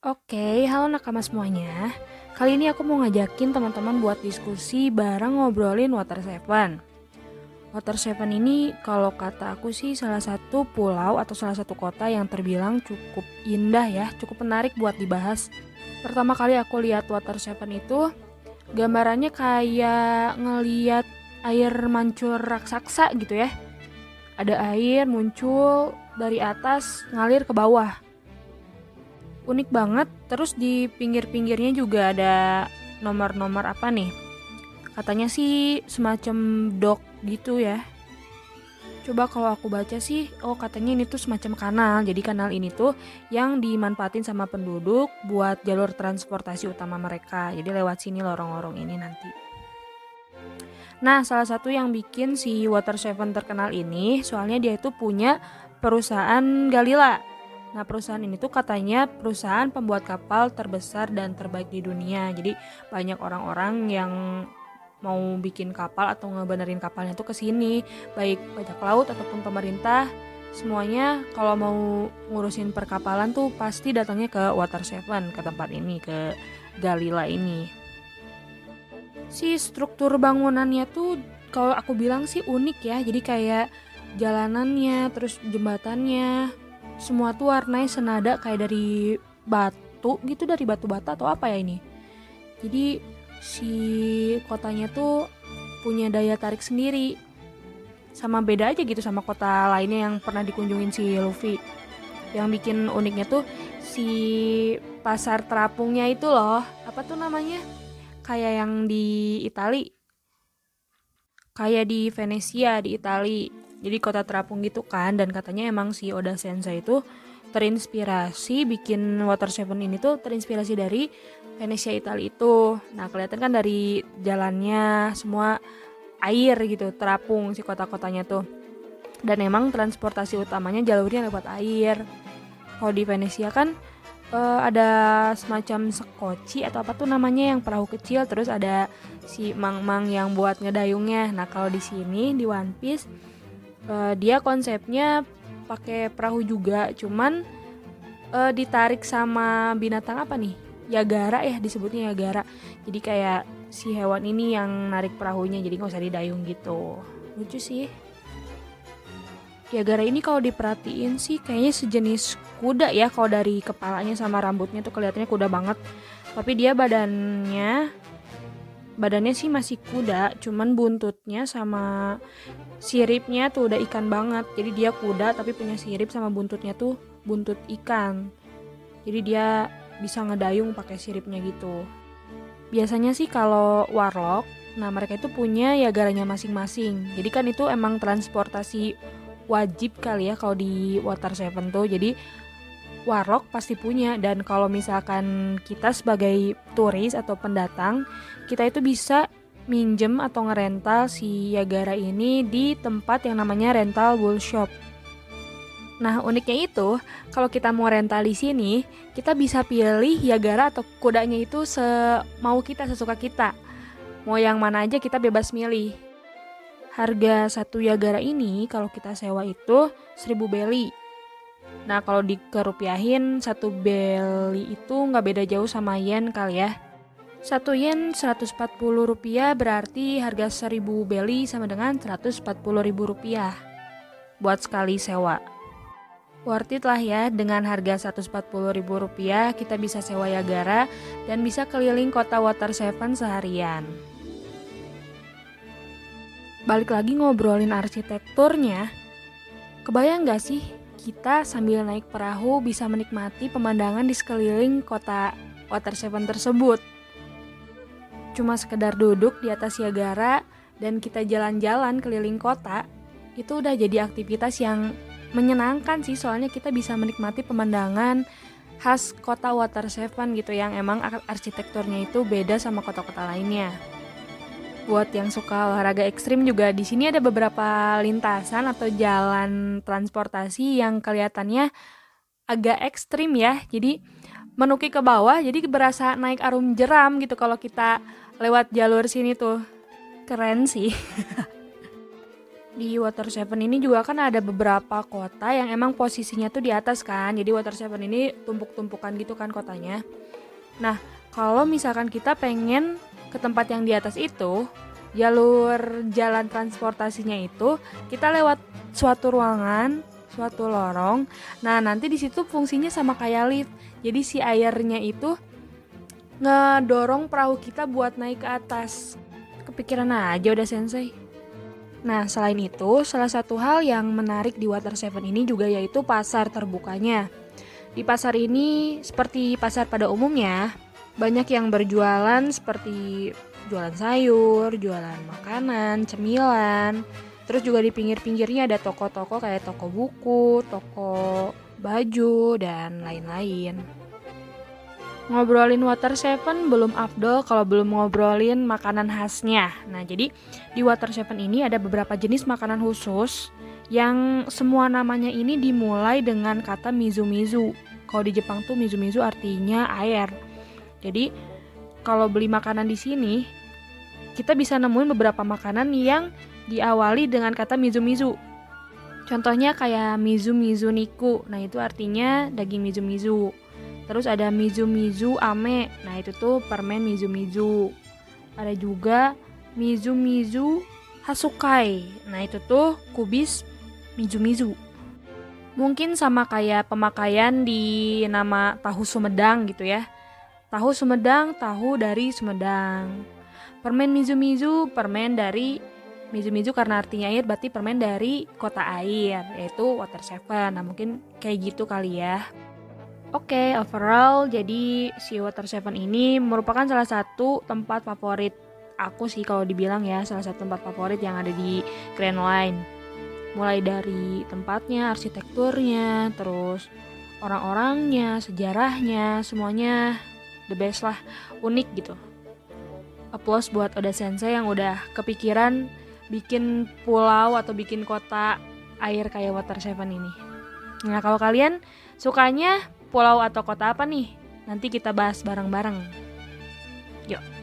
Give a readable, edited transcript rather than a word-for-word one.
Oke, halo nakama semuanya. Kali ini aku mau ngajakin teman-teman buat diskusi bareng ngobrolin Water Seven. Water Seven ini kalau kata aku sih salah satu pulau atau salah satu kota yang terbilang cukup indah ya, cukup menarik buat dibahas. Pertama kali aku lihat Water Seven itu gambarannya kayak ngeliat air mancur raksasa gitu ya. Ada air muncul dari atas ngalir ke bawah. Unik banget, terus di pinggir-pinggirnya juga ada nomor-nomor apa nih? Katanya sih semacam dock gitu ya. Coba kalau aku baca sih, katanya ini tuh semacam kanal. Jadi kanal ini tuh yang dimanfaatin sama penduduk buat jalur transportasi utama mereka. Jadi lewat sini lorong-lorong ini nanti. Nah, salah satu yang bikin si Water Seven terkenal ini, soalnya dia itu punya perusahaan Galila. Nah, perusahaan ini tuh katanya perusahaan pembuat kapal terbesar dan terbaik di dunia. Jadi banyak orang-orang yang mau bikin kapal atau ngebenerin kapalnya tuh ke sini, baik bajak laut ataupun pemerintah. Semuanya kalau mau ngurusin perkapalan tuh pasti datangnya ke Water Seven, ke tempat ini, ke Galila ini. Si struktur bangunannya tuh kalau aku bilang sih unik ya. Jadi kayak jalanannya, terus jembatannya, semua tuh warnanya senada kayak dari batu gitu, dari batu bata atau apa ya ini. Jadi si kotanya tuh punya daya tarik sendiri. Sama beda aja gitu sama kota lainnya yang pernah dikunjungin si Luffy. Yang bikin uniknya tuh si pasar terapungnya itu loh. Apa tuh namanya? Kayak yang di Itali. Kayak di Venesia di Itali. Jadi kota terapung gitu kan, dan katanya emang si Oda Sensei itu terinspirasi bikin Water Seven ini tuh terinspirasi dari Venesia Italia itu. Nah, kelihatan kan dari jalannya semua air gitu, terapung si kota-kotanya tuh. Dan emang transportasi utamanya jalurnya lewat air. Kalau di Venesia kan ada semacam sekoci atau apa tuh namanya yang perahu kecil, terus ada si mang-mang yang buat ngedayungnya. Nah, kalau di sini di One Piece dia konsepnya pakai perahu juga, cuman ditarik sama binatang apa nih? Yagara ya, disebutnya Yagara. Jadi kayak si hewan ini yang narik perahunya, jadi nggak usah didayung gitu. Lucu sih. Yagara ini kalau diperhatiin sih kayaknya sejenis kuda ya, kalau dari kepalanya sama rambutnya tuh kelihatannya kuda banget. Tapi dia badannya sih masih kuda, cuman buntutnya sama siripnya tuh udah ikan banget. Jadi dia kuda tapi punya sirip sama buntutnya tuh buntut ikan. Jadi dia bisa ngedayung pakai siripnya gitu. Biasanya sih kalau warlock, nah mereka itu punya yagaranya masing-masing. Jadi kan itu emang transportasi wajib kali ya kalau di Water Seven tuh. Jadi warlock pasti punya, dan kalau misalkan kita sebagai turis atau pendatang, kita itu bisa minjem atau ngerental si Yagara ini di tempat yang namanya rental bull shop. Nah, uniknya itu kalau kita mau rental di sini, kita bisa pilih Yagara atau kudanya itu semau kita, sesuka kita. Mau yang mana aja kita bebas milih. Harga satu Yagara ini kalau kita sewa itu 1000 beli. Nah, kalau dikerupiahin satu beli itu nggak beda jauh sama yen kali ya. 1 yen 140 rupiah, berarti harga 1000 beli sama dengan 140 ribu rupiah buat sekali sewa. Worth it lah ya, dengan harga 140 ribu rupiah kita bisa sewa Yagara dan bisa keliling kota Water Seven seharian. Balik lagi ngobrolin arsitekturnya, kebayang gak sih kita sambil naik perahu bisa menikmati pemandangan di sekeliling kota Water Seven tersebut? Cuma sekedar duduk di atas Yagara dan kita jalan-jalan keliling kota, itu udah jadi aktivitas yang menyenangkan sih, soalnya kita bisa menikmati pemandangan khas kota Water Seven gitu, yang emang arsitekturnya itu beda sama kota-kota lainnya. Buat yang suka olahraga ekstrim juga, di sini ada beberapa lintasan atau jalan transportasi yang kelihatannya agak ekstrim ya. Jadi menuki ke bawah, jadi berasa naik arum jeram gitu kalau kita lewat jalur sini tuh. Keren sih. Di Water Seven ini juga kan ada beberapa kota yang emang posisinya tuh di atas kan. Jadi Water Seven ini tumpuk-tumpukan gitu kan kotanya. Nah, kalau misalkan kita pengen ke tempat yang di atas itu, jalur jalan transportasinya itu kita lewat suatu ruangan, suatu lorong. Nah, nanti di situ fungsinya sama kayak lift. Jadi si airnya itu ngedorong perahu kita buat naik ke atas. Kepikiran aja udah sensei. Nah, selain itu, salah satu hal yang menarik di Water Seven ini juga yaitu pasar terbukanya. Di pasar ini, seperti pasar pada umumnya, banyak yang berjualan seperti jualan sayur, jualan makanan, cemilan. Terus juga di pinggir-pinggirnya ada toko-toko kayak toko buku, toko baju, dan lain-lain. Ngobrolin Water Seven belum afdol kalau belum ngobrolin makanan khasnya. Nah, jadi di Water Seven ini ada beberapa jenis makanan khusus yang semua namanya ini dimulai dengan kata mizu-mizu. Kalau di Jepang tuh mizu-mizu artinya air. Jadi kalau beli makanan di sini, kita bisa nemuin beberapa makanan yang diawali dengan kata mizu-mizu. Contohnya kayak mizu-mizu niku. Nah, itu artinya daging mizu-mizu. Terus ada mizu-mizu ame. Nah, itu tuh permen mizu-mizu. Ada juga mizu-mizu hasukai. Nah, itu tuh kubis mizu-mizu. Mungkin sama kayak pemakaian di nama tahu Sumedang gitu ya. Tahu Sumedang, tahu dari Sumedang. Permen mizu-mizu, permen dari mizu-mizu karena artinya air, berarti permen dari kota air, yaitu Water Seven. Nah, mungkin kayak gitu kali ya. Oke, overall jadi si Water Seven ini merupakan salah satu tempat favorit aku sih kalau dibilang ya, salah satu tempat favorit yang ada di Grand Line. Mulai dari tempatnya, arsitekturnya, terus orang-orangnya, sejarahnya, semuanya the best lah, unik gitu. Applause buat Oda Sensei yang udah kepikiran bikin pulau atau bikin kota air kayak Water Seven ini. Nah, kalau kalian sukanya pulau atau kota apa nih? Nanti kita bahas bareng-bareng. Yuk.